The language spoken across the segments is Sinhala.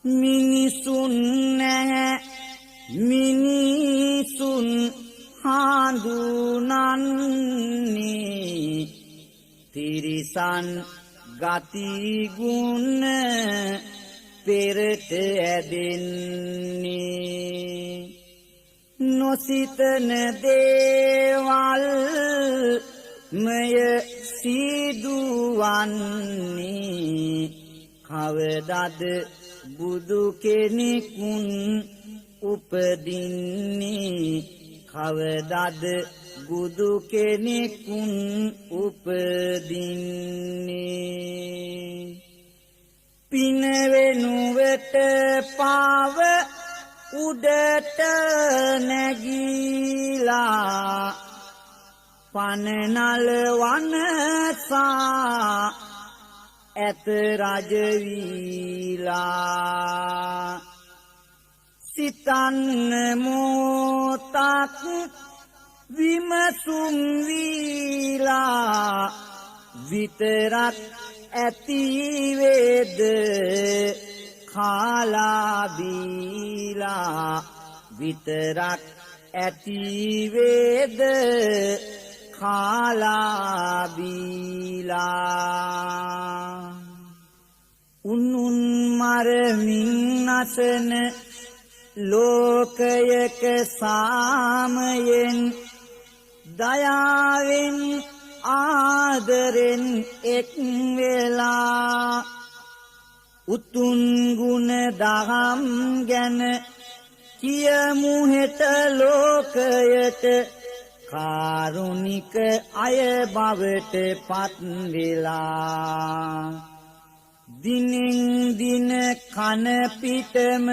මිනිසුන් නැහැ මිනිසුන් හඳුනන්නේ තිරිසන් ගති ගුණ පෙරට ඇදෙන්නේ නොසිතන දේවල් මය සිදුවන්නේ කවදද බුදු කෙනෙකුන් උපදින්නේ කවදද බුදු කෙනෙකුන් උපදින්නේ පින වෙනුවට පාව උඩට නැගීලා පන නලවනසා ඇත රජ වීලා සිතන්න මොතක් විමසුම් වීලා විතරක් ඇති වේද කාලා බීලා විතරක් ඇති වේද කාලා බීලා උන්නුන් මරමින් නැසන ලෝකයක සාමයෙන් දයාවෙන් ආදරෙන් එක් වෙලා උතුම් ගුණ දහම් ගැන කියමු හෙට ලෝකයට කාරුණික අය බවට පත් වෙලා දිනෙන් දින කන පිටම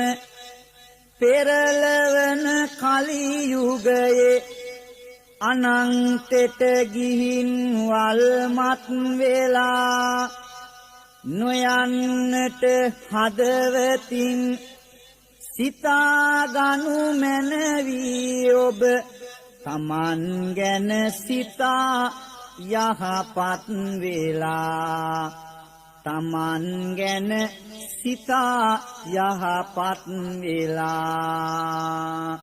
පෙරලවන කලි යුගයේ අනන්තෙට ගිහින් වල්මත් වෙලා නොයන්නට හදවතින් සිතාගනු මැනවි ඔබ තමන් ගැන සිතා යහපත් වෙලා තමන් ගැන සිතා යහපත් වෙලා